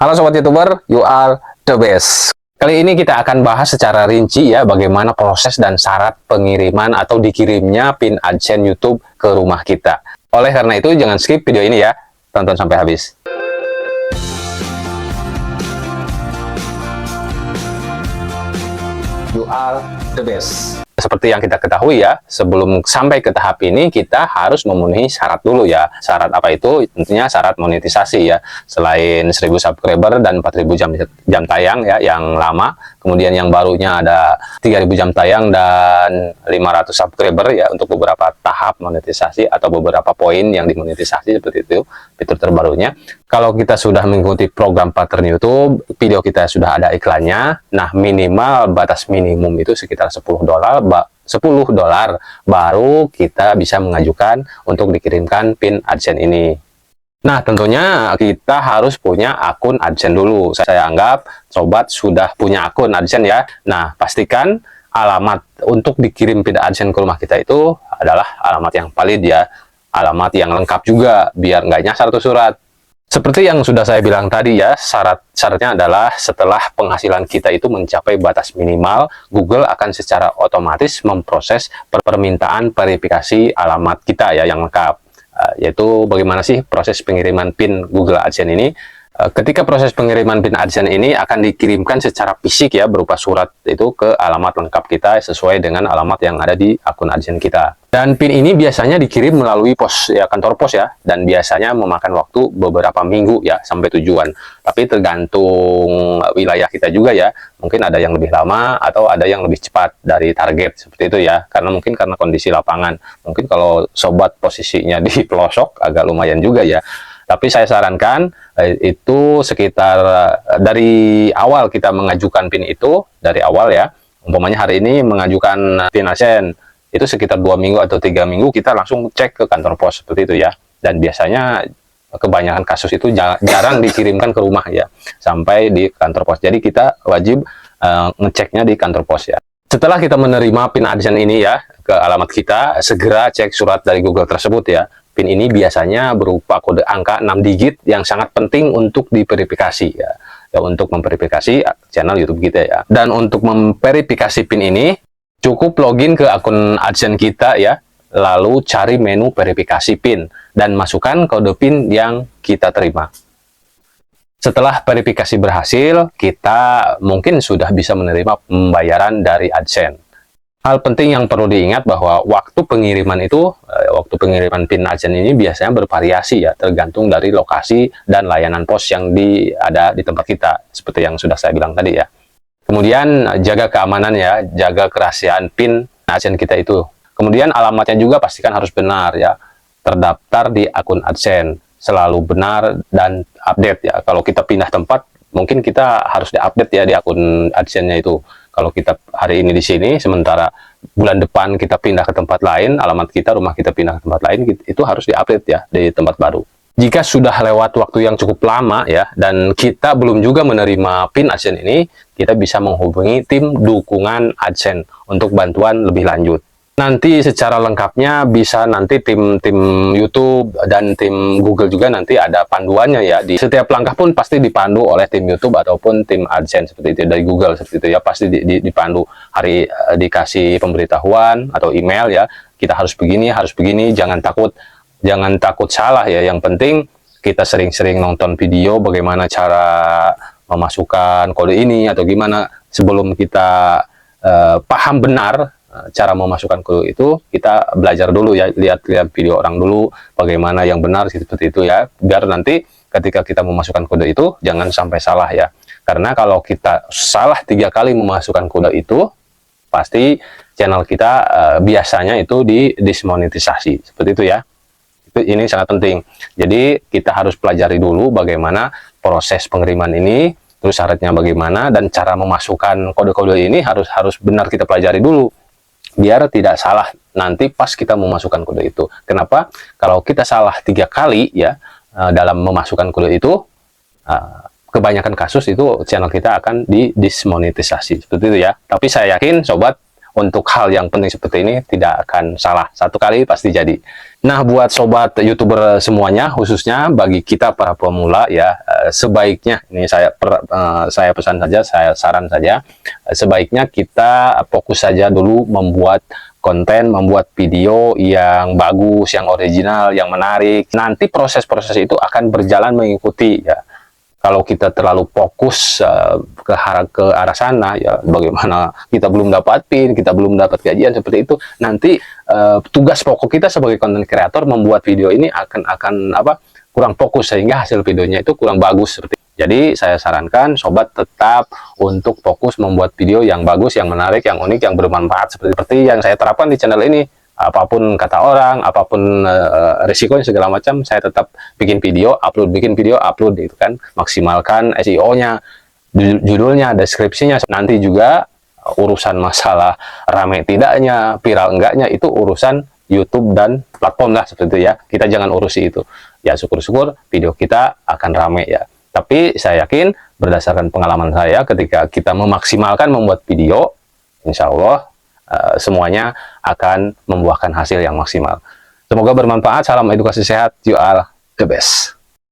Halo Sobat YouTuber, you are the best. Kali ini kita akan bahas secara rinci ya bagaimana proses dan syarat pengiriman atau dikirimnya pin AdSense YouTube ke rumah kita. Oleh karena itu jangan skip video ini ya, tonton sampai habis. You are the best. Seperti yang kita ketahui ya, sebelum sampai ke tahap ini kita harus memenuhi syarat dulu ya. Syarat apa itu? Tentunya syarat monetisasi ya. Selain 1000 subscriber dan 4000 jam tayang ya yang lama, kemudian yang barunya ada 3000 jam tayang dan 500 subscriber ya untuk beberapa tahap monetisasi atau beberapa poin yang dimonetisasi seperti itu, fitur terbarunya. Kalau kita sudah mengikuti program partner YouTube, video kita sudah ada iklannya. Nah, minimal batas minimum itu sekitar $10. $10 baru kita bisa mengajukan untuk dikirimkan pin AdSense ini. Nah, tentunya kita harus punya akun AdSense dulu. Saya anggap sobat sudah punya akun AdSense ya. Nah, pastikan alamat untuk dikirim pin AdSense ke rumah kita itu adalah alamat yang valid ya. Alamat yang lengkap juga, biar nggak nyasar tuh surat. Seperti yang sudah saya bilang tadi ya, syaratnya adalah setelah penghasilan kita itu mencapai batas minimal, Google akan secara otomatis memproses permintaan verifikasi alamat kita ya yang lengkap. Yaitu bagaimana sih proses pengiriman PIN Google AdSense ini. Ketika proses pengiriman PIN AdSense ini akan dikirimkan secara fisik ya, berupa surat itu ke alamat lengkap kita sesuai dengan alamat yang ada di akun AdSense kita. Dan PIN ini biasanya dikirim melalui pos ya, kantor pos ya, dan biasanya memakan waktu beberapa minggu ya sampai tujuan. Tapi tergantung wilayah kita juga ya, mungkin ada yang lebih lama atau ada yang lebih cepat dari target seperti itu ya, karena mungkin karena kondisi lapangan. Mungkin kalau sobat posisinya di pelosok agak lumayan juga ya. Tapi saya sarankan itu sekitar dari awal kita mengajukan PIN itu, dari awal ya, umpamanya hari ini mengajukan PIN AdSense, itu sekitar 2 minggu atau 3 minggu kita langsung cek ke kantor pos seperti itu ya. Dan biasanya kebanyakan kasus itu jarang dikirimkan ke rumah ya, sampai di kantor pos. Jadi kita wajib ngeceknya di kantor pos ya. Setelah kita menerima PIN AdSense ini ya ke alamat kita, segera cek surat dari Google tersebut ya. PIN ini biasanya berupa kode angka 6 digit yang sangat penting untuk diverifikasi ya. Untuk memverifikasi channel YouTube kita ya. Dan untuk memverifikasi PIN ini cukup login ke akun AdSense kita ya, lalu cari menu verifikasi PIN dan masukkan kode PIN yang kita terima. Setelah verifikasi berhasil, kita mungkin sudah bisa menerima pembayaran dari AdSense. Hal penting yang perlu diingat bahwa waktu pengiriman pengiriman PIN AdSense ini biasanya bervariasi ya, tergantung dari lokasi dan layanan pos yang ada di tempat kita, seperti yang sudah saya bilang tadi ya. Kemudian jaga keamanan ya, jaga kerahasiaan PIN AdSense kita itu. Kemudian alamatnya juga pastikan harus benar ya, terdaftar di akun AdSense, selalu benar dan update ya. Kalau kita pindah tempat, mungkin kita harus diupdate ya di akun AdSense-nya itu. Kalau kita hari ini di sini, sementara bulan depan kita pindah ke tempat lain, alamat kita, rumah kita pindah ke tempat lain, itu harus diupdate ya di tempat baru. Jika sudah lewat waktu yang cukup lama ya, dan kita belum juga menerima PIN AdSense ini, kita bisa menghubungi tim dukungan AdSense untuk bantuan lebih lanjut. Nanti secara lengkapnya bisa nanti tim YouTube dan tim Google juga nanti ada panduannya ya. Di setiap langkah pun pasti dipandu oleh tim YouTube ataupun tim AdSense seperti itu dari Google seperti itu ya, pasti dipandu. Dikasih pemberitahuan atau email ya, kita harus begini, jangan takut salah ya. Yang penting kita sering-sering nonton video bagaimana cara memasukkan kode ini atau gimana. Sebelum kita paham benar cara memasukkan kode itu, kita belajar dulu ya, lihat video orang dulu bagaimana yang benar seperti itu ya, biar nanti ketika kita memasukkan kode itu jangan sampai salah ya. Karena kalau kita salah 3 kali memasukkan kode itu, pasti channel kita biasanya itu dismonetisasi seperti itu ya. Ini sangat penting. Jadi kita harus pelajari dulu bagaimana proses pengiriman ini, terus syaratnya bagaimana, dan cara memasukkan kode-kode ini harus benar kita pelajari dulu, biar tidak salah nanti pas kita memasukkan kode itu. Kenapa? Kalau kita salah 3 kali ya dalam memasukkan kode itu, kebanyakan kasus itu channel kita akan dismonetisasi seperti itu ya. Tapi saya yakin sobat untuk hal yang penting seperti ini tidak akan salah. Satu kali pasti jadi. Nah, buat sobat YouTuber semuanya, khususnya bagi kita para pemula ya, sebaiknya ini saya pesan saja, saya saran saja, sebaiknya kita fokus saja dulu membuat konten, membuat video yang bagus, yang original, yang menarik. Nanti proses-proses itu akan berjalan mengikuti ya. Kalau kita terlalu fokus ke arah sana, ya bagaimana kita belum dapat pin, kita belum dapat gajian seperti itu, nanti tugas pokok kita sebagai content creator membuat video ini akan kurang fokus, sehingga hasil videonya itu kurang bagus seperti itu. Jadi saya sarankan sobat tetap untuk fokus membuat video yang bagus, yang menarik, yang unik, yang bermanfaat seperti yang saya terapkan di channel ini. Apapun kata orang, apapun risikonya segala macam, saya tetap bikin video, upload gitu kan. Maksimalkan SEO-nya, judulnya, deskripsinya. Nanti juga urusan masalah rame tidaknya, viral enggaknya, itu urusan YouTube dan platform lah seperti itu ya. Kita jangan urusi itu. Ya syukur-syukur video kita akan rame ya. Tapi saya yakin berdasarkan pengalaman saya ketika kita memaksimalkan membuat video, insya Allah semuanya akan membuahkan hasil yang maksimal. Semoga bermanfaat. Salam edukasi sehat. You are the best.